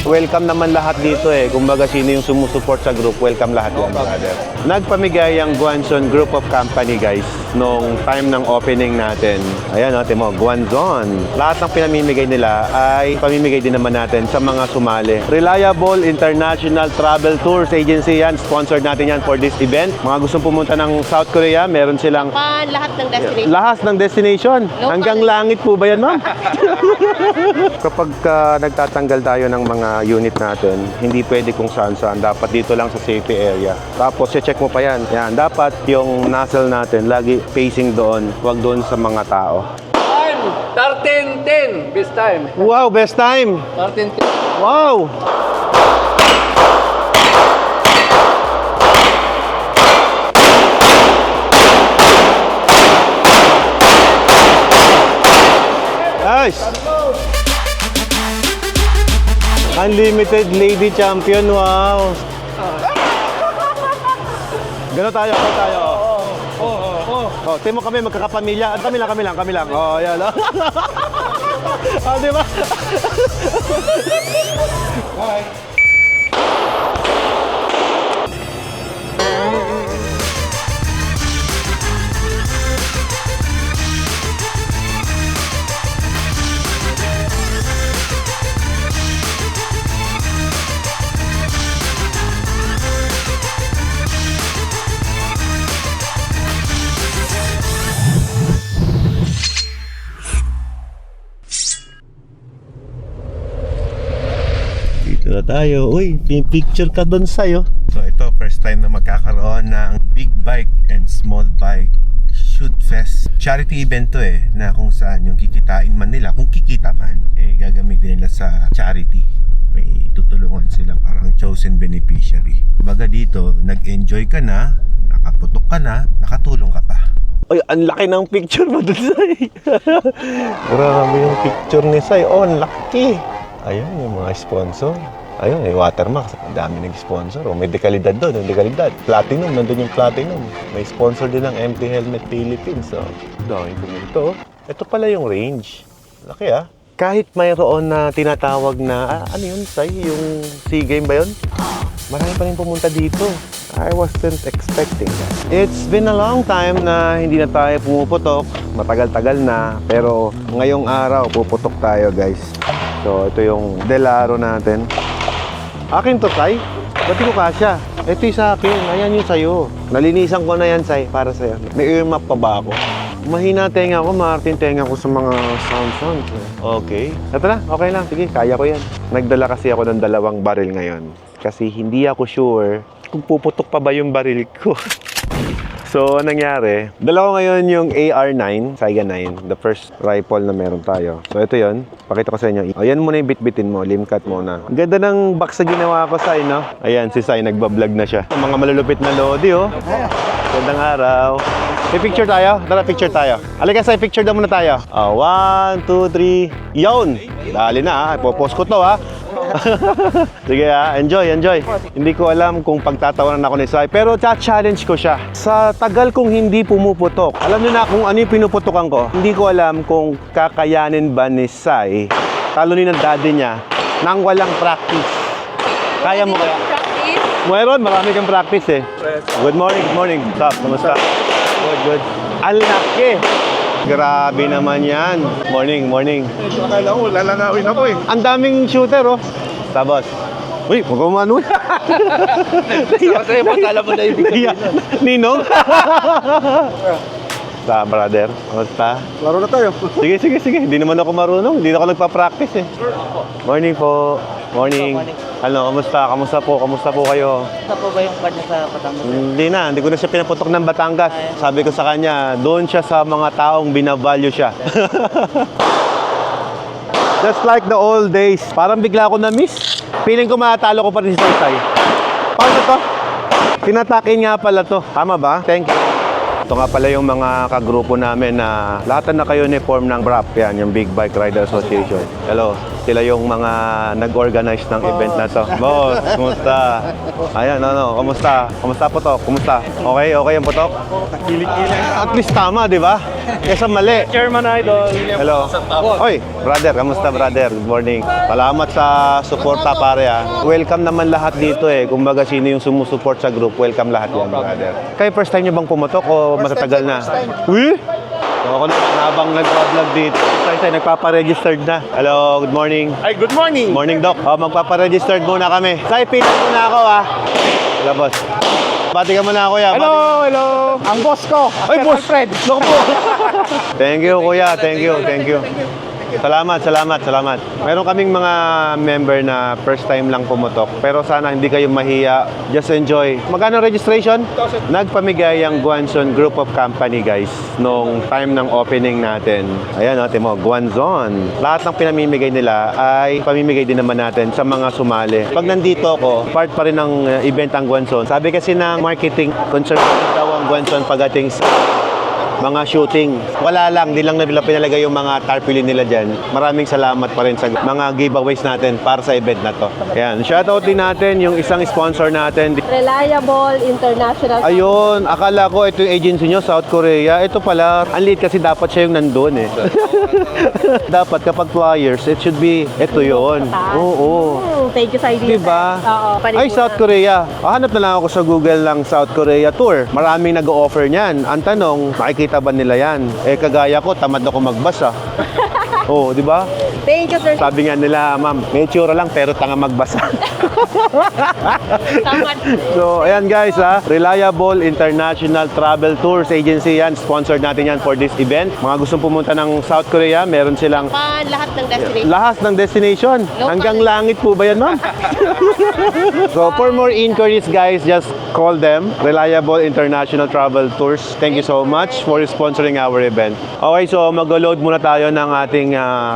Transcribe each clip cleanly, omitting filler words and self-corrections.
Welcome naman lahat dito eh. Kumbaga sino yung sumusuport sa group, welcome lahat yan, brother. Nagpamigay ang Guanzon Group of Company, guys, nung time ng opening natin. Ayan, natin mo, Guanzon. Lahat ng pinamimigay nila ay pamimigay din naman natin sa mga sumali. Reliable International Travel Tours Agency yan. Sponsored natin yan for this event. Mga gustong pumunta ng South Korea, meron silang Lahat ng destination. lahat ng destination. Local. Hanggang langit po ba yan, ma'am? Kapag nagtatanggal tayo ng mga unit natin, hindi pwede kung saan-saan. Dapat dito lang sa safety area. Tapos, check mo pa yan. Yan, dapat yung nozzle natin lagi facing doon. Huwag doon sa mga tao. Time! 13:10. Best time. Wow, best time! 13:10. Wow! Nice! Unlimited Lady Champion, wow! Gano'n tayo, gano'n tayo. Oh, timo kami magkakapamilya. Kami lang. Oh, yan. Ah, di ba? Bye. Dito na tayo. Uy, picture ka doon sa'yo. So ito, first time na magkakaroon ng big bike and small bike shoot fest. Charity event to eh, na kung saan yung kikitain man nila, kung kikita man, eh gagamitin nila sa charity. May tutulungan sila parang chosen beneficiary. Baga dito, nag-enjoy ka na, nakaputok ka na, nakatulong ka pa. Ay, ang laki ng picture mo doon, Sai. Grabe yung picture ni Sai. Oh, ang laki. Ayun, yung mga sponsor. Ayun, yung Watermax. Ang dami nag-sponsor. Oh, may dekalidad doon, yung dekalidad. Platinum, nandun yung Platinum. May sponsor din ng Empty Helmet Philippines. Oh. Dahil ito. Ito pala yung range. Laki ah. Kahit mayroon na tinatawag na, ano yun, Sai? Yung SEA Game ba yun? Marami pa rin pumunta dito. I wasn't expecting that. It's been a long time na hindi na tayo pumuputok. Matagal-tagal na. Pero ngayong araw, puputok tayo, guys. So, ito yung Delaro natin. Akin to, Sai. Ba't di ko kasya? Ito yung sa akin. Ayan yung sa'yo. Nalinisan ko na yan, Sai, para sa'yo. May earmap pa ba ako? Mahina tenga ko, Martin, tenga ko sa mga sound. Okay. Ito na, okay lang. Sige, kaya ko yan. Nagdala kasi ako ng 2 baril ngayon. Kasi hindi ako sure kung puputok pa ba yung baril ko. So, anong nangyari? Dala ko ngayon yung AR-9, Saiga 9, the first rifle na meron tayo. So, ito yon. Pakita ko sa inyo. Ayan muna yung bitbitin mo, limcut muna. Ang ganda ng box na ginawa ko, Sai, no? Ayan, si Sai, nagbablog na siya. Mga malulupit na lodi, oh. Gandang araw. May picture tayo? Tara, picture tayo. Halika, Sai, picture daw muna tayo. 1, 2, 3. Yun! Dali na, ha? Ipopost ko to, ha? Sige enjoy. Hindi ko alam kung pagtatawanan ako ni Sai, pero challenge ko siya. Sa tagal kong hindi pumuputok, alam niyo na kung ano yung pinuputokan ko. Hindi ko alam kung kakayanin ba ni Sai talunin ng daddy niya nang walang practice. Kaya mo kaya? Mayroon, marami kang practice eh. Good morning. Stop, kamusta? Good. Ang laki. Grabe naman yan. Morning. Akala ko, lalanawin ako eh. Ang daming shooter, oh. Tapos, uy, huwag ko umano. Kasi matala mo na yung bigay nun. Ninong? Sa brother, kamusta? Laro na tayo. Sige. Hindi naman ako marunong. Hindi ako nagpa-practice eh. Morning po. Morning. Ano, kamusta po kayo? Ito po ba yung card niya sa Batangas? Hindi ko na siya pinaputok ng Batangas. Sabi ko sa kanya, doon siya sa mga taong binavalue siya. Just like the old days. Parang bigla ako na-miss. Feeling ko matalo ko pa rin si Sai. Paano to? Tinatakin nga pala to. Tama ba? Thank you. Ito nga pala yung mga kagrupo namin na lahat na kayo uniform ng BRAP. Yan, yung Big Bike Rider Association. Hello. Sila yung mga nag-organize ng event na to. Boss, kumusta? Ayan, kumusta? Kumusta Putok? Kumusta? Okay ang Putok? At least tama, di ba? Kesa mali. Chairman Idol. Hello. Oy, brother, kamusta brother? Good morning. Salamat sa suporta pare ah. Welcome naman lahat dito eh. Kumbaga sino yung sumusuport sa group, welcome lahat yan brother. Kayo first time nyo bang pumotok o matatagal na? Uy! So, ako naman habang nag-vlog dito, nagpapa-registered na. Hello, good morning. Ay, good morning. Morning Doc. Magpapa-registered muna kami. Say, pila muna ako ah. Hello boss. Bati ka muna kuya. Hello. Ang boss ko. Ay, boss. Fred. Thank you kuya, thank you. Salamat. Meron kaming mga member na first time lang pumutok. Pero sana hindi kayo mahiya. Just enjoy. Magkano registration? Nagpamigay ang Guanzon Group of Company guys nung time ng opening natin. Ayan natin mo, Guanzon. Lahat ng pinamimigay nila ay pamimigay din naman natin sa mga sumali. Pag nandito ako, part pa rin ng event ang Guanzon. Sabi kasi ng marketing, conservative daw ang Guanzon pagdating sa mga shooting. Wala lang, di lang nila pinalagay yung mga tarpaulin nila dyan. Maraming salamat pa rin sa mga giveaways natin para sa event na to. Ayan, shoutout din natin yung isang sponsor natin. Reliable International. Ayun, akala ko ito yung agency nyo, South Korea. Ito pala, ang liit kasi dapat siya yung nandun eh. Dapat kapag flyers, it should be, ito yun. Oo. Thank you sa idea. Diba? Oo. Ay, South Korea. Hanap na lang ako sa Google ng South Korea tour. Maraming nag-o-offer niyan. Ang tanong, makikita ba nila yan? Eh, kagaya ko, tamad ako magbasa. Oo, di ba? Thank you, sir. Sabi nga nila, ma'am, may tsura lang pero tanga magbasa. Tamad. So, ayan guys ha, Reliable International Travel Tours Agency yan. Sponsored natin yan for this event. Mga gustong pumunta ng South Korea, meron silang Lahat ng destination. lahat ng destination. Local. Hanggang langit po ba yan, ma'am? So, for more inquiries, guys, just call them. Reliable International Travel Tours. Thank you so much for sponsoring our event. Okay, so mag-load muna tayo ng ating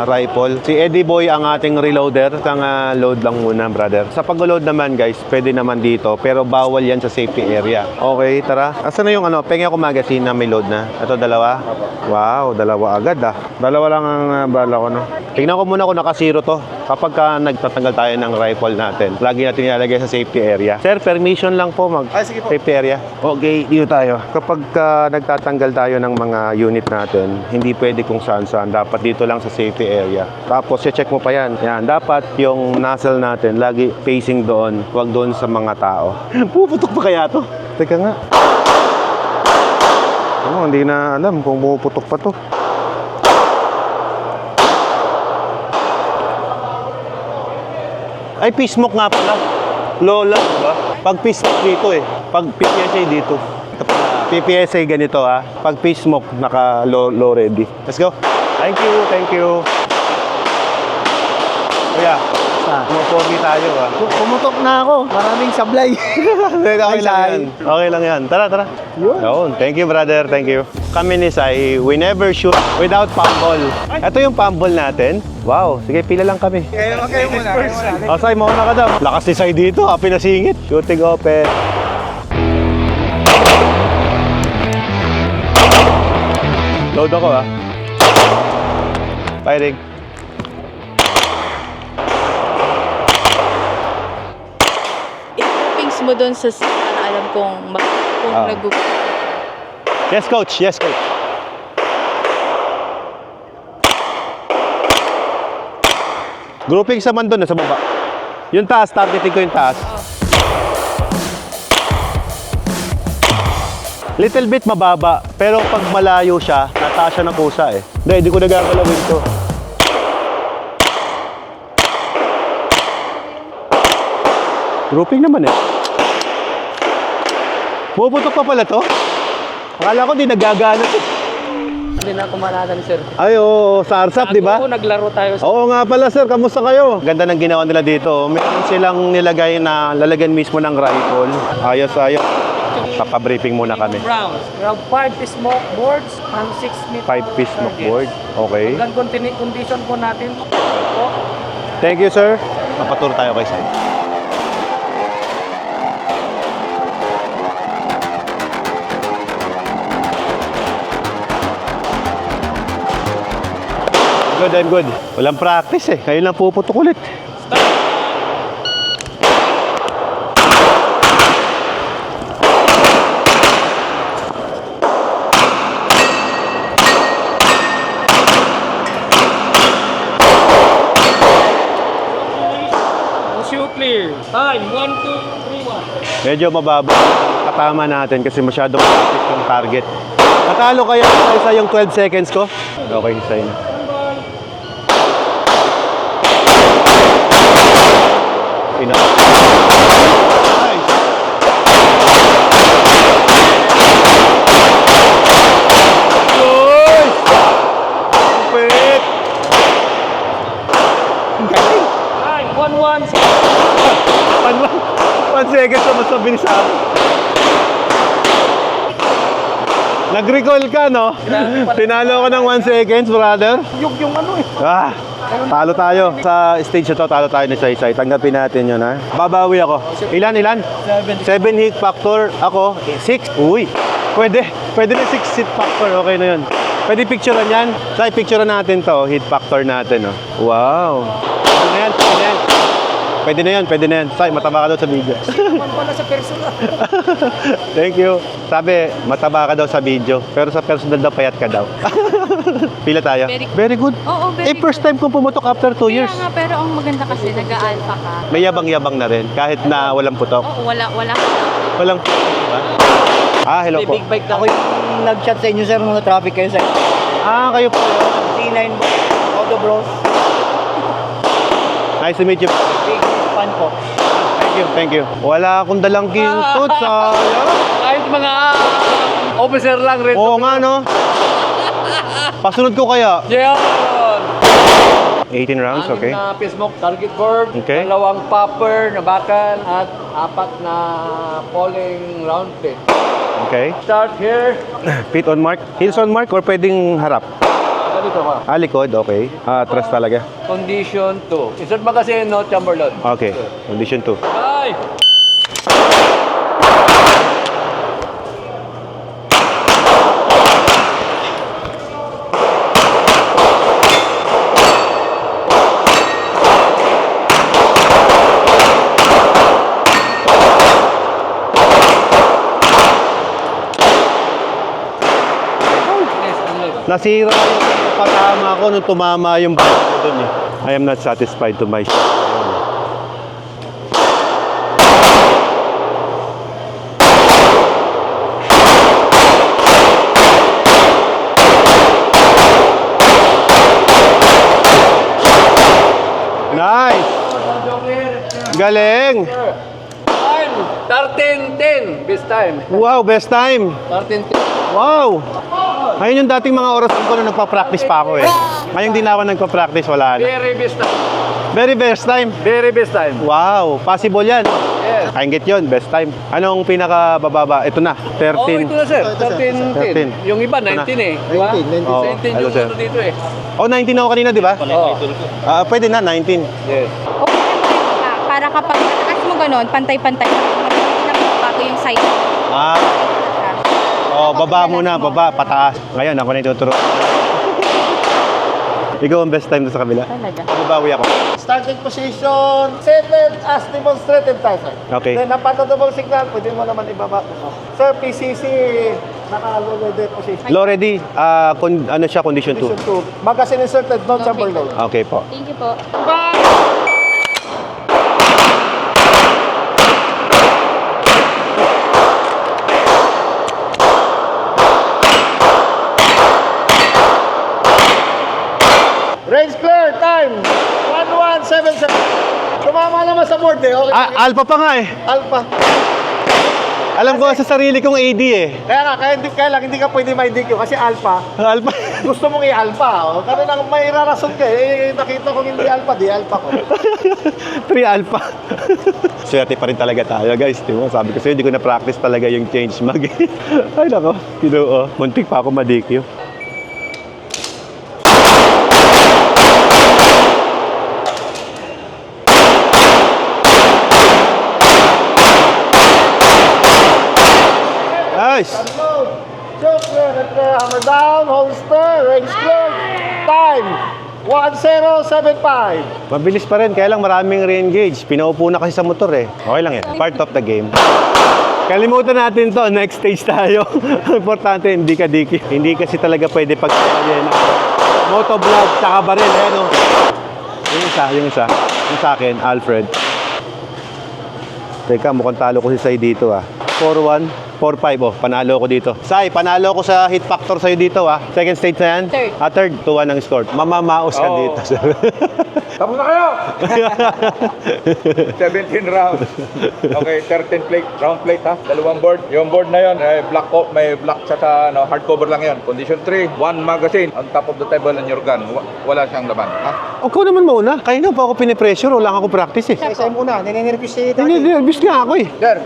rifle. Si Eddie Boy ang ating reloader. Isang load lang muna, brother. Sa pag-load naman, guys, pwede naman dito. Pero bawal yan sa safety area. Okay, tara. Asan na yung pengi ako magazine na may load na? Ito, dalawa? Wow, dalawa agad ah. Dalawa lang ang bala ko, no? Tingnan ko muna kung naka-zero to. Kapag nagtatanggal tayo ng rifle natin, lagi natin ilalagay sa safety area. Sir, permission lang po safety area. Okay, dito tayo. Kapag nagtatanggal tayo ng mga unit natin, hindi pwede kung saan-saan. Dapat dito lang sa safety area. Tapos, check mo pa yan. Yan, dapat yung nozzle natin lagi facing doon. Huwag doon sa mga tao. Puputok pa kaya to? Teka nga. Hindi na alam kung puputok pa to. Ay, peace smoke nga pala. Lola, diba? Pag peace smoke dito eh. Pag PPSA dito. PPSA ganito ah. Pag peace smoke, naka-low ready. Let's go. Thank you. Kuya, Pumopogi tayo ah. Pumutok na ako. Maraming sablay. Okay lang yan. Tara. Yun. Thank you, brother. Thank you. Kami ni Sai, we never shoot without pambol. Ito yung pambol natin. Wow. Sige, pila lang kami. Kayo muna. Oh, Sai, mauna ka daw. Lakas ni Sai dito. Pinasingit. Shooting open. Load ako ah. Firing. I-toppings mo doon sa alam kong nag-book. Yes, coach. Grouping sa man doon, sa baba. Yung taas, targeting ko yung taas. Little bit mababa, pero pag malayo siya, nataas siya ng kusa eh. Hindi ko nagagalawin to. Grouping naman eh. Puputok pa pala to? Akala ko di nagagana to. Hindi na kumalatan, sir. Ay, oo, sa ARSAP, di ba? Oo, naglaro tayo. Oo nga pala, sir. Kamusta kayo? Ganda ng ginawa nila dito. Meron silang nilagay na lalagyan mismo ng rifle. Ayos. Papabriefing muna kami. Rounds. We have 5 smoke boards and 6 meter. 5-piece smoke board. Okay. Hanggang condition po natin. Po. Thank you, sir. Papaturo tayo kay Sai. Good, I'm good. Walang practice eh. Kayo lang puputok ulit. Shoot clear. Time, 1, 2, 3, 1. Medyo mababa. Katama natin kasi masyadong malapit yung target. Natalo kaya isa yung 12 seconds ko? Okay, isa yun. Enough. Nice. Nice! Perfect! Time, 1, 1. 1 second na mas mabilis sa akin. Nag-recall ka, no? Tinalo ko ng 1 seconds, brother. Yung ano eh. Ah, talo tayo. Sa stage na to, talo tayo ni Saysay. Tanggapin natin yun, ha? Babawi ako. Ilan? 7 hit factor. Ako, 6. Uy, pwede na 6 hit factor. Okay na yun. Pwede picturean yan. Say, picturean natin to. Hit factor natin, oh. Wow. Pwede na yan. Say, mataba ka daw sa video. Wala sa personal. Thank you. Sabi, mataba ka daw sa video. Pero sa personal daw, payat ka daw. Pila tayo? Very- good. Oo, very First time kong pumutok after 2 years. Kaya nga, pero ang maganda kasi, nag-alpha ka. May yabang-yabang na rin. Kahit na walang putok. Oo, wala. Walang diba? Hello po. Big bike na. Ako yung nag-chat sa inyo, sir, mga traffic kayo, sir. Kayo po. C9 Auto Bros. Nice to meet you. Big fan po. Thank you. Wala akong dalang kintot, sayang. Kahit mga officer lang rin. Oo nga, no? Pasunod ko kaya. Yeah! 18 rounds, okay. Na pismok target board, Okay. 2 popper na bakal, at 4 na falling round pit. Okay. Start here. Feet on mark. Heels on mark or pwedeng harap? Ganito ka. Likod, okay. Atras talaga. Condition 2. Insert magazine, no chamberlain. Okay. Condition 2. Bye! Nasira yung patama ko nung tumama yung bike ko dun eh. I am not satisfied to my shot. Nice! Galing! Time! 13-10. Best time. Wow, best time! 13-10. Wow! Ayun yung dating mga oras ko nung nagpa-practice pa ako eh. Ngayon di na ako nagpa-practice, wala na. Very best time. Very best time. Very best time. Wow, possible yan. Yes. I get yun, best time. Anong pinakabababa? Ito na, 13. Oh, ito na sir. 13-10. 13. Yung iba, 19 eh. Di ba? Oh, 19 hello, yung sir. ano dito eh. Oh, 19 ako kanina, di ba? Oh. Pwede na, 19. Yes. Okay, para kapag mataas mo ganon, pantay-pantay, bago yung side. Baba muna, baba, pataas. Ngayon, ako na ituturo. Ikaw ang best time doon sa kabila. Talaga. Babawi ako. Starting position, seated as demonstrated tayo, sir. Okay. Then, napatadable signal, pwede mo naman ibaba. Sir, PCC, naka-loaded position. Low ready, ano siya, condition 2. Position 2. Magazine inserted, no chamber load. Okay po. Thank you po. Range clear, time, 1177. Tumama naman sa board eh. Okay. Alpha pa nga eh. Alpha. Alam ko sa sarili kong AD eh. Kaya lang, hindi ka pwede ma-DQ kasi alpha. Alpha. Gusto mong i-alpha. Oh. Kasi nang may rarason ka eh. Nakita kong hindi alpha, di alpha ko. 3 alpha. Swerte pa rin talaga tayo guys. Diba? Sabi ko sa'yo, hindi ko na-practice talaga yung change mag. Ay nako, kinuo. Muntik pa ako ma-DQ. Nice! Load. Choke clear, hammer down, holster, range clear. Time, 1075. Mabilis pa rin, kaya lang maraming re-engage. Pinaupo na kasi sa motor eh. Okay lang yan. Part of the game. Kalimutan natin to. Next stage tayo. Importante, hindi ka diki. Hindi kasi talaga pwede pagkakalin. Motovlog, tsaka baril. Ayan o. Yung isa. Yung sa akin, Alfred. Teka, mukhang talo ko si Sai dito ah. 4-1, 4-5 oh. Panalo ko dito. Sai, panalo ko sa hit factor sa'yo dito ah. Second stage na yan? Third. Third. 2-1 ang score. Mamamaos ka Oo. dito. Tapos na kayo! 17 rounds. Okay, 13 plate, round plate ha. Dalawang board. Yung board na yun, may black sa hardcover lang yun. Condition 3, one magazine on top of the table and your gun. Wala siyang laman. Ha? Ikaw naman mauna. Kanina pa ako pinipressure. Wala ako practice eh. Isa muna, nininirpis si Tati. Nervous nga ako eh. There.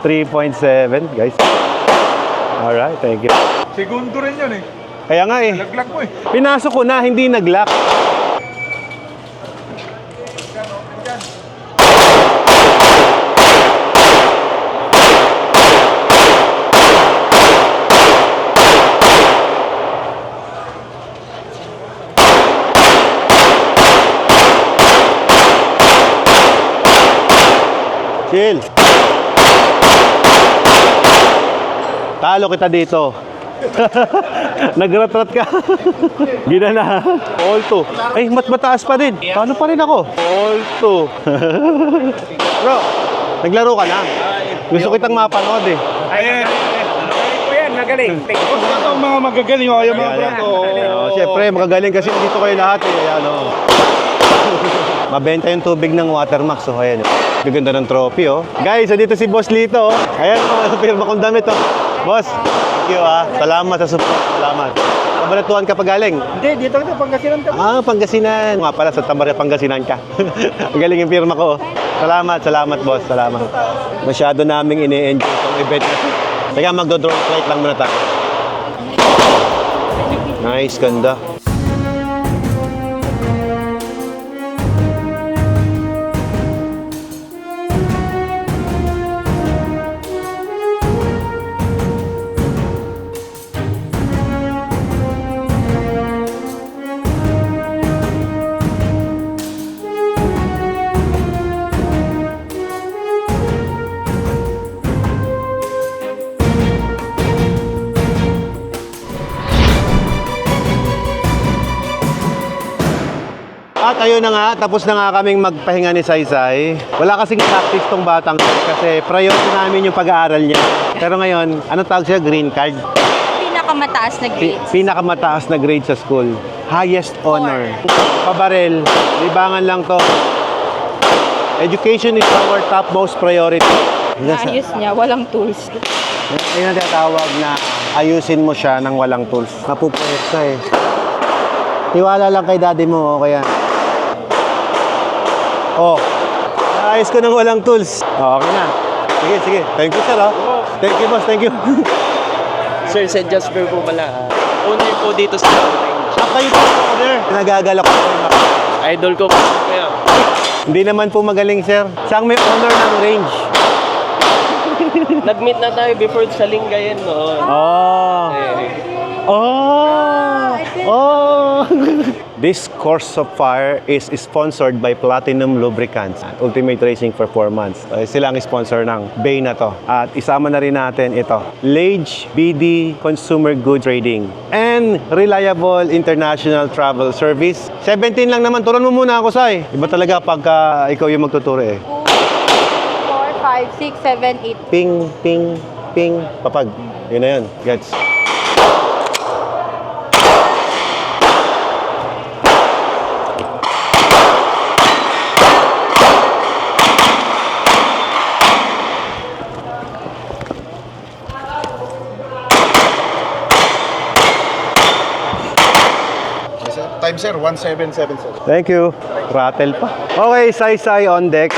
.7 guys. Alright, thank you. Segundo rin yun eh. Kaya nga eh. Laglag mo eh. Pinasok ko na, hindi nag-lock. Chill. Talo kita dito. Nagratrat ka. Ginana. All 2. Ay, mataas pa din. Paano pa rin ako? All 2. Bro, naglaro ka na. Gusto kitang mapanood eh. Ayan. Magaling. Ito ang mga magagaling o, yung mga brand o. Siyempre, magagaling kasi dito kayo lahat eh. Ano. Mabenta yung tubig ng Watermax. So, ayan. Gaganda ng trophy, oh. Guys, dito si Boss Lito, oh. Ayan, pirma kong damit, oh. Boss, thank you, ah. Salamat sa support. Salamat. Kabanatuan ka pa galing? Hindi, dito ka Pangasinan ka. Ah, Pangasinan. Nga pala, sa Tamari, Pangasinan ka. Magaling yung pirma ko, oh. Salamat, boss. Salamat. Masyado naming ini-enjoy itong event na. Teka, magdo-drone flight lang muna tayo. Nice, ganda. At ayun na nga, tapos na nga kaming magpahinga ni Saysay. Wala kasing practice tong batang kasi priority namin yung pag-aaral niya. Pero ngayon, ano tawag siya? Green card. Pinakamataas na grades. Pinakamataas na grade sa school. Highest honor. Pabarel, libangan lang to. Education is our topmost priority. Ayos niya, walang tools. Ayun ang tinatawag na ayusin mo siya ng walang tools. Mapupwesta eh. Tiwala lang kay daddy mo, o kaya. Oh, ayos ko ng walang tools. Oh, okay na. Sige. Thank you, sir. Oh. Thank you, boss. Thank you. Sir, St. Jasper po pala. Owner po dito sa range. Kayo po, owner. Nagagalak ko kayo. Idol ko po kaya. Hindi naman po magaling, sir. Siyang may owner ng range. Nag-meet na tayo before sa Lingayen noon. Oh. This course of fire is sponsored by Platinum Lubricants, Ultimate Racing Performance. Sila ang sponsor ng Bay na to. At isama na rin natin ito, Lage BD Consumer Goods Trading and Reliable International Travel Service. 17 lang naman. Turuan mo muna ako, Sai. Iba talaga pagka ikaw yung magtuturo eh. 4, 5, 6, 7, 8. Ping, ping, ping, papag. Yun na yun. Gets. Time sir, 1777. Thank you. Rattle pa. Okay, Sai on deck.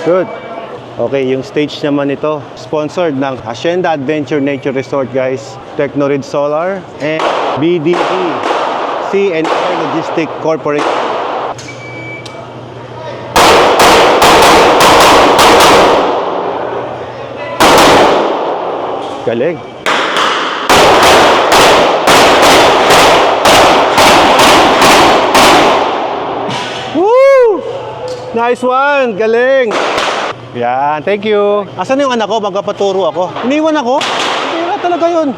Good. Okay, yung stage naman ito, sponsored ng Hacienda Adventure Nature Resort, guys, Technorid Solar, and BDE, Sea and Air Logistic Corporation. Galing. Woo! Nice one! Galing! Yan, thank you. Asan yung anak ko? Magpapaturo ako. Iniwan ako? Hindi nga talaga yun.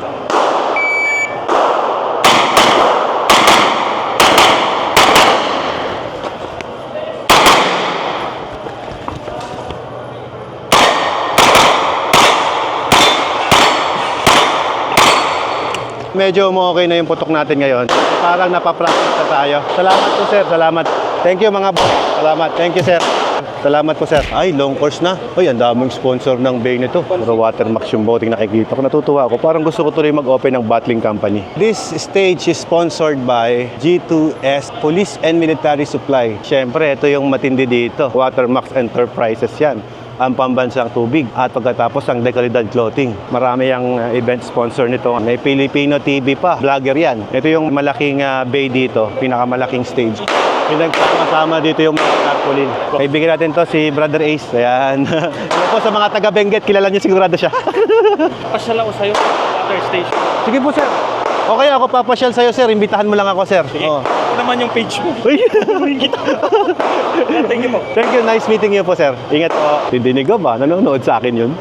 Medyo okay na yung putok natin ngayon. Parang napapractice na tayo. Salamat po, sir. Salamat. Thank you, mga boss. Salamat. Thank you, sir. Salamat po, sir. Ay, long course na. Ay, ang daming sponsor ng bay nito. Puro Watermax yung boating nakikita ko. Natutuwa ako. Parang gusto ko tuloy mag-open ng bottling company. This stage is sponsored by G2S Police and Military Supply. Siyempre, ito yung matindi dito. Watermax Enterprises yan. Ang pambansang tubig at pagkatapos ang Dekalidad Clothing. Marami ang event sponsor nito. May Filipino TV pa, vlogger yan. Ito yung malaking bay dito, pinakamalaking stage. Pinagkakasama dito yung mga tarpaulin. Kaibigan natin to si Brother Ace. Ayan. Ano po sa mga taga Benguet, kilala niyo sigurado siya. Pasyal ako sa'yo, water station. Sige po, sir. Okay, ako papasyal sa'yo, sir. Imbitahan mo lang ako, sir. Sige, Oh. ito naman yung page mo. Uy. Thank you po. Thank you. Nice meeting you po, sir. Ingat po. Didinig ko ba? Nanonood sa akin yun.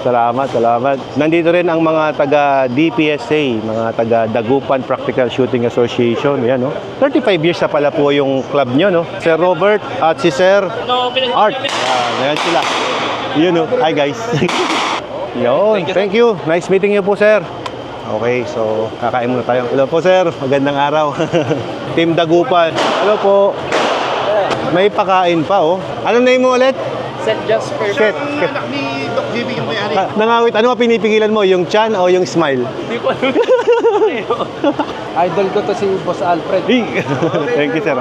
Salamat, salamat. Nandito rin ang mga taga DPSA, mga taga Dagupan Practical Shooting Association. Yan, no? 35 years na pala po yung club nyo, no? Sir Robert at si Sir Art. Yan sila. Yun, no? Hi, guys. Yun. Thank you. Nice meeting you po, sir. Okay, so kakain muna tayo. Hello po, sir. Magandang araw. Team Dagupan. Hello po. May pakain pa, oh. Anong name mo ulit? St. Jasper. Shit. Anak ni Doc JB yung may-ari. Nangawit. Ano ba pinipigilan mo? Yung chan o yung smile? Hindi ko alam. Idol ko to si Boss Alfred. Thank you, sir.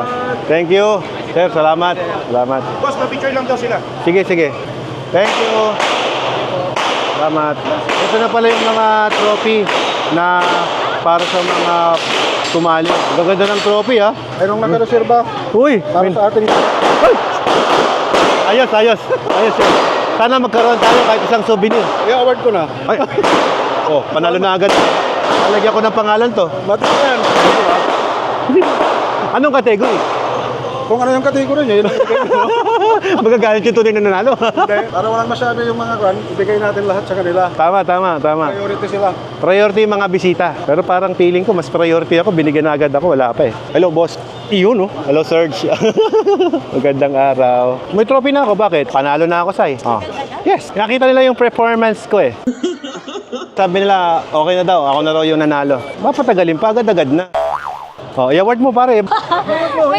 Thank you. Sir, salamat. Salamat. Boss, pa-picture lang daw sila. Sige, sige. Thank you. Salamat. Ito na pala yung mga trophy na para sa mga tumali. Ang ganda ng trophy, ha? Mayroong nakareserba Uy! para sa atin. Ay! Ayos, ayos. Ayos, sir. Sana magkaroon tayo kahit isang souvenir. I-award ko na. Ay! Oh, panalo na agad. Alagyan ko ng pangalan to. Ba't yan? Anong category? Kung ano yung kategory niya, yun ang ibigay mo. Magagalit yung tunay na nanalo. Hindi, para walang masabi yung mga kwan, ibigay natin lahat sa kanila. Tama, tama, tama. Priority sila. Priority yung mga bisita. Pero parang feeling ko, mas priority ako. Binigyan na agad ako. Wala pa eh. Hello, boss. Iyon, no? Hello, Serge. Magandang araw. May trophy na ako. Bakit? Panalo na ako, Sai. Oh. Yes. Nakita nila yung performance ko eh. Sabi nila, okay na daw. Ako na raw yung nanalo. Mapatagalin pa. Agad-agad na. Oh, i-award mo, pare.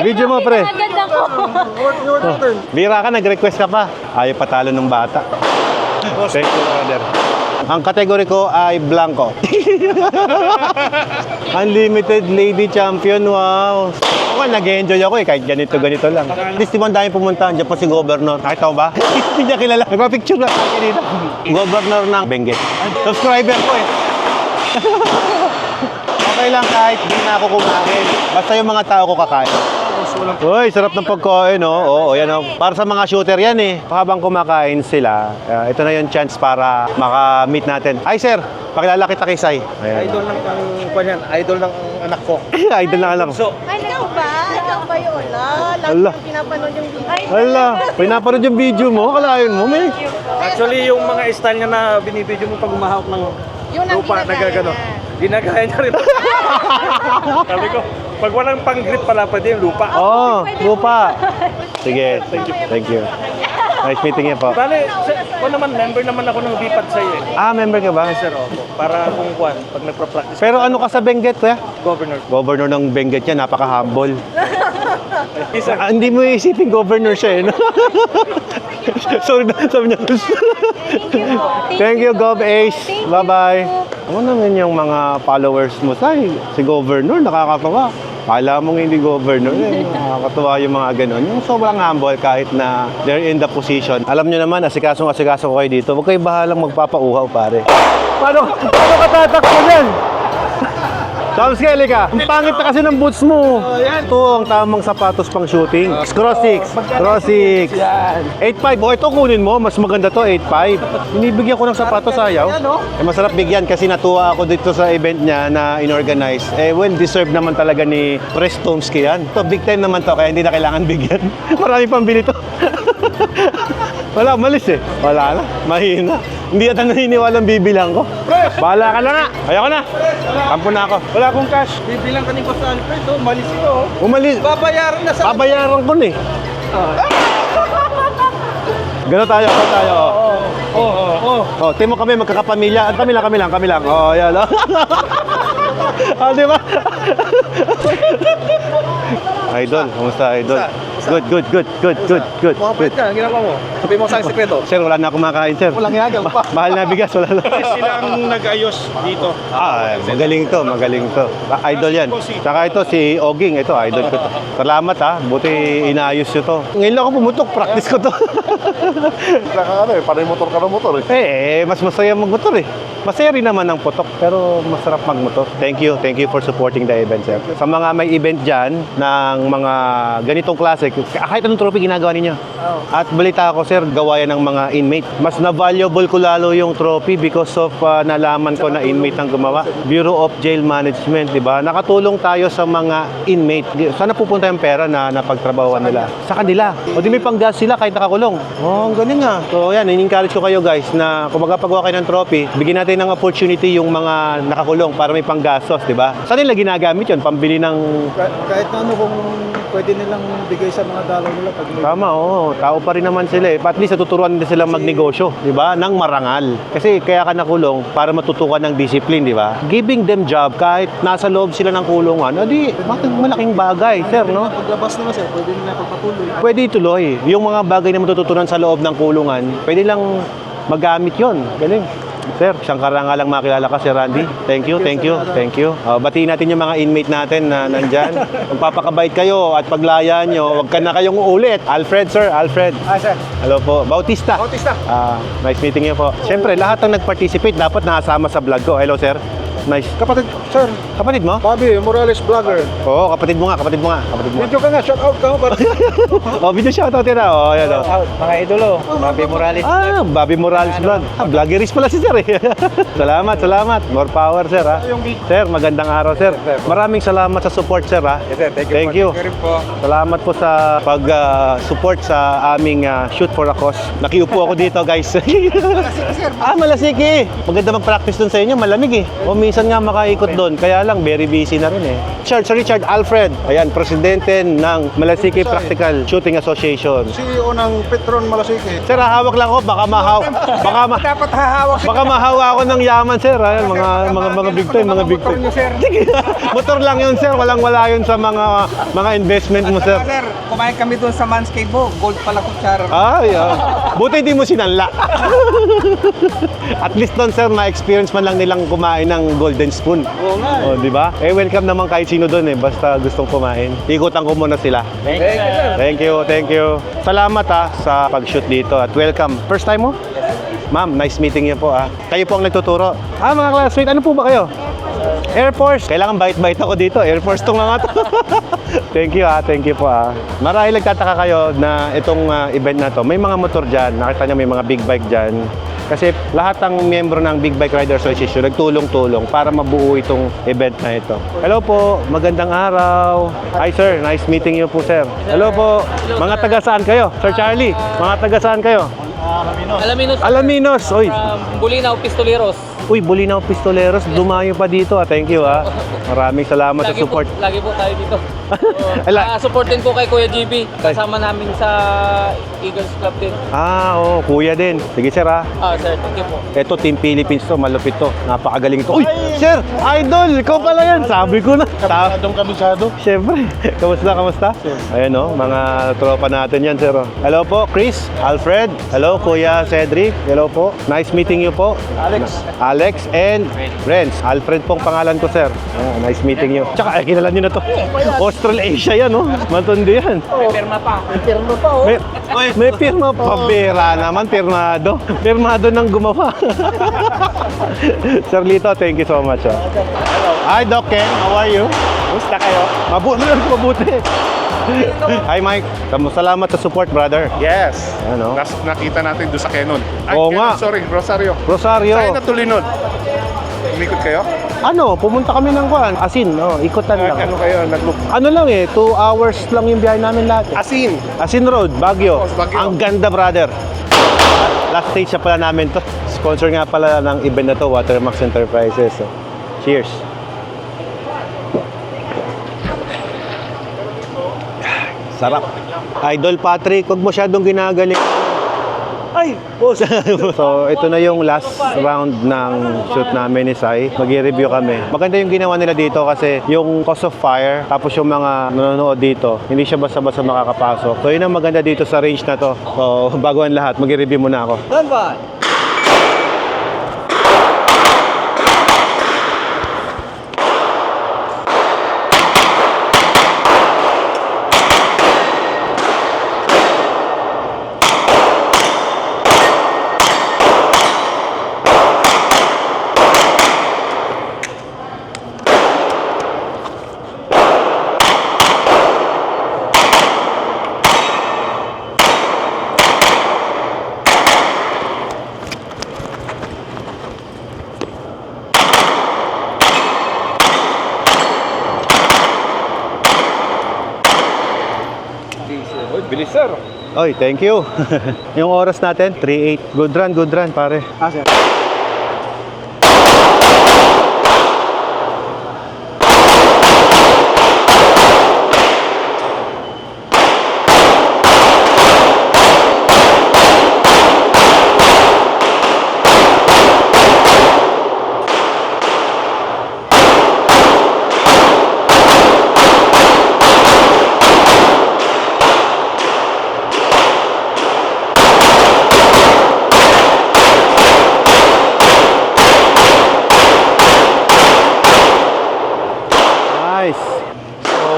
Video mo, pre. Agad ako. Award natin. Bira ka, nag-request ka pa. Ayaw patalo ng bata. Thank you, brother. Ang kategory ko ay blanco. Unlimited Lady Champion, wow. Ako, nag-enjoy ako eh, kahit ganito lang. At least, di ba ang dami pumunta? Diyan po si Governor. Nakita mo ba? Hindi niya kilala. Nagpa-picture na ako dito. Governor ng Benguet. Subscriber ko eh. Okay lang kahit di na ako kumain. Basta yung mga tao ko kakain. Uy, sarap ng pagkain, no? Oo, yan, oh. Para sa mga shooter yan, eh. Habang kumakain sila, ito na yung chance para maka-meet natin. Ay, sir, pakilala kita kay Sai. Ayan. Idol ng kanyan, idol ng anak ko. Idol na alam ko. So, Ay, ikaw ba? Ikaw ba yun? Lagi Ala. yung pinapanood yung video. Hala, pinapanood yung video mo, kalahin mo, may. actually, yung mga style niya na binibidyo mo pag umahawak ng Yun ang lupa, ginagaya nagagano. niya. Ginagaya niya rin. Sabi ko, pag walang pang-grip pala, pwede yung lupa. Oh, lupa. Sige, thank you. Nice meeting you po. Bale, ako naman, member naman ako ng BPAD sa'yo eh. Ah, member ka ba? Sir, opo. Para kung kuwan, pag nagpa-practice Pero ano ka sa Benguet, kuya? governor. Governor ng Benguet yan, napaka-humble. Isa, Hindi mo isipin governor siya eh. No? Sorry na, sabi niya. Thank you, Gov Ace. Bye-bye. Ano naman yung mga followers mo, Sai? Si Governor, nakakatawa. Kala mong hindi governor. Nakakatuwa yung mga ganun. Yung sobrang humble kahit na they're in the position. Alam nyo naman, asikaso ko kayo dito. Huwag kayo bahalang magpapauhaw, pare. Paano ka tatakbo dyan? Tomski, ka. Ang pangit na kasi ng boots mo. Ito ang tamang sapatos pang shooting. Cross 6. 8.5. O ito kunin mo. Mas maganda to, 8.5. Binibigyan ko ng sapatos, ayaw. Masarap bigyan kasi natuwa ako dito sa event niya na inorganize. Well deserved naman talaga ni Pres Tomski yan. Ito, big time naman to, kaya hindi na kailangan bigyan. Marami pang bili to. Wala, malis eh. Wala na, mahina. Hindi ata naniniwalang bibilang ko. Bahala ka na nga. Ayoko na. Kampo na ako. Wala akong cash. Bibilang ka ni Boss Alfred, malis ko. Umalis. Babayaran na sa... Babayaran ko na eh. Gano'n tayo. Oh, timo kami magkakapamilya. Kami lang. Oh, yan. Di ba? Idol, kamusta idol? Good. Pwede ka, ang ginagawa mo. Sabi mo sa sekreto. Sir, wala na akong makain, sir. Walang yagang pa. Mahal na bigas, wala na. Sila ang nag-ayos dito. Magaling to. Idol yan. Tsaka ito, si Oging, ito, idol ko to. Salamat buti inaayos nyo to. Ngayon lang ako pumutok, practice ko to. Parang motor ka ng motor Mas masaya magmotor eh. Masaya rin naman ang putok, pero masarap magmotor. Thank you for supporting the event, sir. Sa mga may event dyan, ng mga ganitong klase, kahit anong trophy ginagawa ninyo. At balita ako, sir, gawa yan ng mga inmate. Mas na-valuable ko lalo yung trophy because of nalaman ko na inmate ang gumawa. Bureau of Jail Management, di ba? Nakatulong tayo sa mga inmate. Sana pupunta yung pera na napagtrabawan nila? Sa kanila. O di may panggas sila kahit nakakulong. Oh, ganun nga. So yan, in-encourage ko kayo guys na kung magpagawa kayo ng trophy, bigyan natin ng opportunity yung mga nakakulong para may panggastos, di ba? Saan nila ginagamit yun? Pambili ng... Kahit ano kung pwede nilang bigay sa mga dalaw nila pag may... Tama, oo. Tao pa rin naman sila eh. At least natuturuan din sila magnegosyo, di ba? Nang marangal. Kasi kaya ka nakulong para matutukan ng discipline, di ba? Giving them job kahit nasa loob sila ng kulungan, adi, malaking bagay, sir, no? Paglabas nila sir, pwede nila pagpatuloy. Pwede ituloy. Yung mga bagay na matututunan sa loob ng kulungan, pwede lang magamit yon. Galing. Sir, isang karangalang makilala ka, Sir Randy. Thank you. Batiin natin yung mga inmate natin na nandyan. Magpapakabait kayo at paglaya nyo, huwag ka na kayong uulit. Alfred, sir. Alfred. Sir. Hello po. Bautista. Nice meeting you po. Siyempre, lahat ng nag-participate dapat nakasama sa vlog ko. Hello, sir. Nice. Kapatid, sir. Kapatid mo? Bobby, Morales vlogger. Oo, kapatid mo nga. Video ka nga, shout out ka mo. Video shoutout yun oh. Yan Mga idolo, Bobby Morales. Bobby Morales vlog. Vloggeries pala si sir eh. Salamat. More power, sir Sir, magandang araw, sir. Maraming salamat sa support, sir Yes, sir. Thank you. Salamat po sa pag-support sa aming Shoot for a Cause. Nakiupo ako dito, guys. Malasiki. Maganda mag-practice dun sa inyo, malamig eh. O minsan nga makaikot doon, kaya lang very busy na rin eh. Richard Alfred. Ayan, presidente ng Malasiki Practical Shooting Association. CEO ng Petron Malasiki. Sir, hawak lang ako, baka Dapat hahawak. baka mahawa ako ng yaman, sir. Ayan, mga big time. Sige. Motor lang yun, sir. Walang-wala yun sa mga investment mo, sir. Sir, kumain kami doon sa Manscaped Gold pala kutsara. Buti hindi mo sinanla. At least doon, sir, ma-experience man lang nilang kumain ng golden spoon. Oo nga. Oh, di ba? Welcome naman kahit sino doon eh. Basta gustong kumain. Ikutan ko muna sila. Thank you. Salamat sa pag-shoot dito at welcome. First time mo? Ma'am, nice meeting you po Kayo po ang nagtuturo. Mga classmate, ano po ba kayo? Air Force. Kailangan bait-bait ako dito. Air Force tong mga to. Thank you po Marahil nagtataka kayo na itong event na to. May mga motor dyan. Nakita nyo may mga big bike dyan. Kasi lahat ng miyembro ng Big Bike Rider Association nagtulong-tulong para mabuo itong event na ito. Hello po, magandang araw. Hi sir, nice meeting you po sir. Hello po, mga taga saan kayo? Sir Charlie, mga taga saan kayo? Alaminos. Oy. Bulinaw, Pistoleros. Uy, Bulinaw Pistoleros, dumayo pa dito Thank you Maraming salamat sa support. Lagi po tayo dito. Support din po kay Kuya GB. Kasama namin sa Eagles Club din. Kuya din. Sige sir Sir, thank you po. Ito, Team Philippines to, malupit to. Napakagaling to. Uy, sir, idol, ikaw pala yan. Sabi ko na. Kabisado. Siyempre. Kamusta? Ayan mga tropa natin yan, sir Hello po, Chris, Alfred. Hello, Kuya Cedric. Hello po. Nice meeting you po. Alex, Alex and Renz. Alfred pong pangalan ko, sir. Nice meeting you. Tsaka, kilala nyo na to. Australasia yan, oh. Matundi yan. Pirma pa. May pirma pa. Pera naman, pirmado. Pirmado ng gumawa. Sir Lito, thank you so much. Oh. Hi, Doc Ken. How are you? Gusto kayo? Mabuti. Hi, Mike. Salamat sa support, brother. Yes. Ano? Nakita natin doon sa Canon. Oo nga. Sorry, Rosario. Rosario. Saan natuloy nun? Umikot kayo? Ano, pumunta kami ng kuan. Asin, no? Ikutan lang. Ano kayo? Nag-look? Ano lang 2 hours lang yung biyahe namin lahat. Asin. Asin Road, Baguio. Oh, Baguio. Ang ganda, brother. Last stage na pala namin to. Sponsor nga pala ng event na to, Watermax Enterprises. So, cheers. Sarap. Idol Patrick, huwag masyadong ginagaling. Ay, boss. So, ito na yung last round ng shoot namin ni Sai. Mag-review kami. Maganda yung ginawa nila dito kasi yung cause of fire, tapos yung mga nanonood dito, hindi siya basta-basta makakapasok. So, yun ang maganda dito sa range na to. So, bago ang lahat, mag-review muna ako. Bilis, sir. Oy, thank you. Yung oras natin, 3:08. Good run, pare. Sir.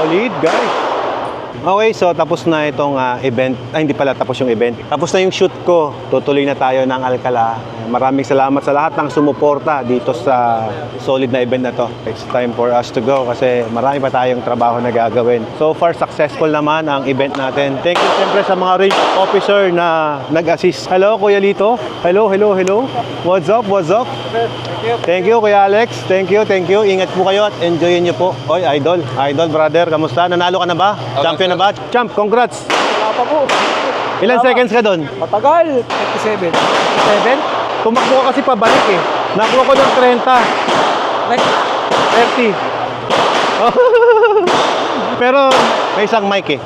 Solid, guys. Okay, so tapos na itong event. Ay, hindi pala tapos yung event. Tapos na yung shoot ko. Tutuloy na tayo ng Alcala. Maraming salamat sa lahat ng sumuporta dito sa solid na event na to. It's time for us to go kasi marami pa tayong trabaho na gagawin. So far, successful naman ang event natin. Thank you siyempre sa mga range officer na nag-assist. Hello, Kuya Lito. Hello. What's up? Thank you, Kuya Alex. Thank you. Ingat po kayo at enjoyin niyo po. Oy, idol, brother, kamusta? Nanalo ka na ba? Champion na ba? Champ, congrats. Wala pa po. Ilan seconds ka doon? Matagal. 57. 7? Tumakbo ka kasi pabalik eh. Nakuha ko ng 30. 30. Pero may isang mic eh.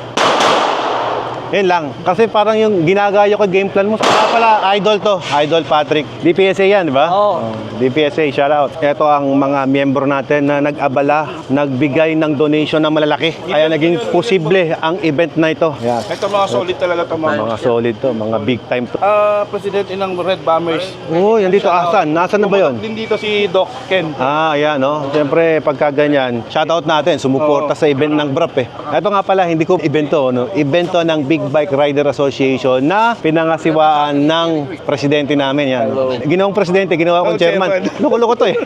Yun lang. Kasi parang yung ginagaya ko game plan mo. Kaya pala, idol to. Idol Patrick. DPSA yan, di ba? Oo. DPSA, shout out. Ito ang mga miyembro natin na nag-abala, nagbigay ng donation na malalaki. Kaya naging posible ang event na ito. Yan. Ito mga solid talaga ito, Mga solid to, mga big time to. Presidente ng Red Bombers. Oh, yan dito. Asan? Nasaan na ba yun? Din dito si Doc Ken. Ayan, no? Siyempre, pagka ganyan, shoutout natin, sumuporta sa event ng BRAP eh. Ito nga pala, hindi ko event to, no? Event to ng Big Bike Rider Association na pinangasiwaan ng presidente namin yan. Ginawang presidente, ginawa kong chairman. Loko-loko to eh.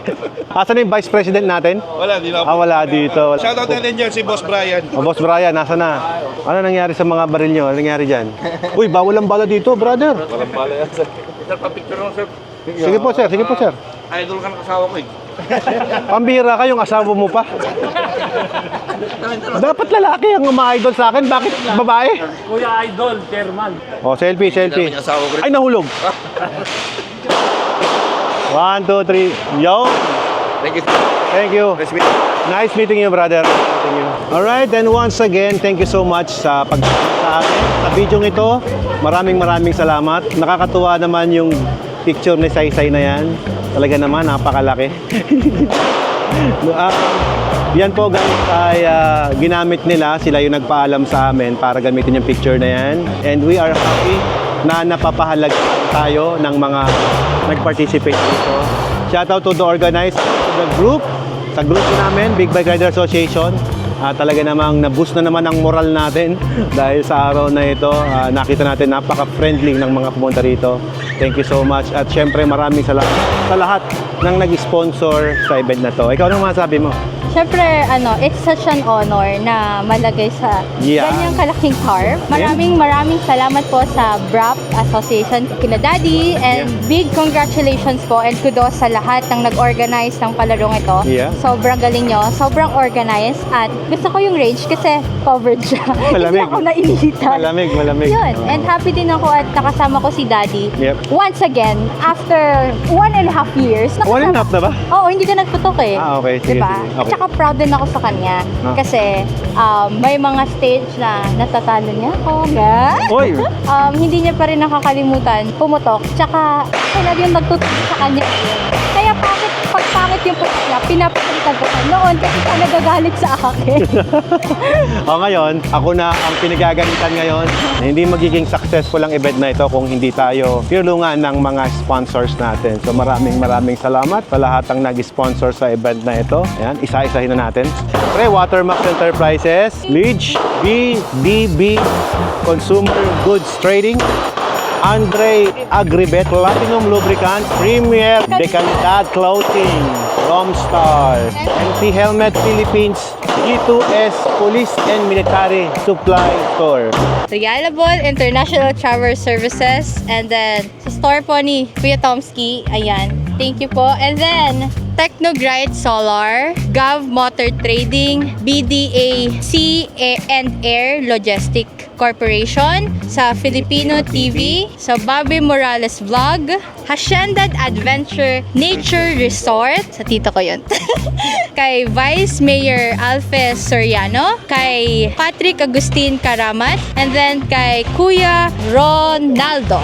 Asan yung vice president natin? Wala, di na. Wala dito. Shoutout natin dyan si Boss Brian. Boss Brian, nasa na? Ano nangyari sa mga baril nyo? Ano nangyari dyan? Uy, bawal ang bala dito, brother. Walang pala yan, sir. Sir, pa-picture lang, sir. Sige po, sir. Idol ka ng kasawa ko eh. Pambihira ka, yung asawa mo pa. Dapat lalaki ang uma-idol sa akin. Bakit babae? Kuya Idol, chairman. Oh, selfie. Yung asawa ko rin. Ay, nahulog. 1, 2, 3. Yo! Thank you. Thank you. Nice meeting you. Nice meeting you, brother. Thank you. Alright, and once again, thank you so much sa sa akin. Sa video ito, maraming salamat. Nakakatuwa naman yung picture ni Saysay na yan. Talaga naman, napakalaki. Yan po guys ay ginamit nila. Sila yung nagpaalam sa amin para gamitin yung picture na yan. And we are happy na napapahalag tayo ng mga nag-participate dito. Shoutout to the organized, to the group, sa group namin, Big Bike Rider Association. Talaga namang na-boost na naman ang moral natin dahil sa araw na ito. Nakita natin napaka-friendly ng mga pumunta rito. Thank you so much. At syempre maraming salamat sa lahat ng nag-sponsor sa event na to. Ikaw anong masabi mo? Siyempre, it's such an honor na malagay sa Yeah. ganyang kalaking car. Maraming salamat po sa BRAP Association, kina Daddy, and big congratulations po and kudos sa lahat ng nag-organize ng palarong ito. Yeah. Sobrang galing nyo, sobrang organized, at gusto ko yung range kasi covered siya. Hindi Malamig. ako nainitan. Malamig. Yun, and happy din ako at nakasama ko si Daddy. Yep. Once again, after 1.5 years. 1.5 na ba? Oo, hindi ka nagputok eh. Okay. Sige, diba? sige. Okay. Tsaka proud din ako sa kanya. Kasi may mga stage na natatalo niya ako. Oy! Hindi niya pa rin nakakalimutan pumutok. Tsaka ako na yung nagtutok sa kanya. Kaya pag pangit yung putok niya, pinapalitan ko pa noon kasi siya nagagalit sa akin. Ngayon, ako na ang pinagagalitan ngayon. Hindi magiging successful ang event na ito kung hindi tayo tinulungan ng mga sponsors natin. So maraming salamat sa lahat ng nag-sponsor sa event na ito. Ayan, isa-isahin na natin. Pre, Watermax Enterprises, Lidge, BDB Consumer Goods Trading, Andre Agribet, Platinum Lubricants, Premier De Calidad Clothing, Romstar, MC Helmet Philippines, G2S Police and Military Supply Store. Reliable International Travel Services, and then sa store po ni Kuya Tomsky, ayan, thank you po. And then Technogride Solar, Gav Motor Trading, BDA Sea and Air Logistic Corporation, sa Filipino TV, sa Bobby Morales Vlog, Hacienda Adventure Nature Resort, sa tito ko yun, kay Vice Mayor Alfes Soriano, kay Patrick Agustin Karamat, and then kay Kuya Ronaldo.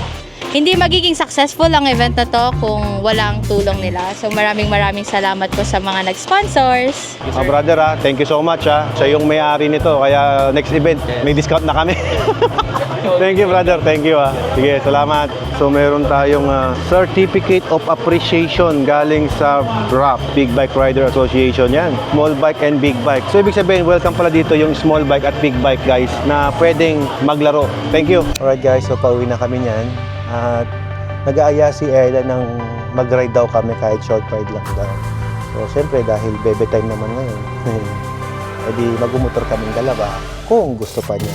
Hindi magiging successful ang event na to kung walang tulong nila. So maraming salamat po sa mga nag-sponsors. Brother, thank you so much. Siya yung may-ari nito, kaya next event may discount na kami. Thank you, brother. Thank you. Sige, salamat. So meron tayong Certificate of Appreciation galing sa BRAP, Big Bike Rider Association. Yan, small bike and big bike. So ibig sabihin, welcome pala dito yung small bike at big bike guys na pwedeng maglaro. Thank you. Alright guys, so pauwi na kami niyan. At nag-aaya si Ella ng mag-ride daw kami kahit short ride lang daw. So siyempre dahil bebe time naman ngayon, edi mag-umutor kaming dalawa kung gusto pa niya.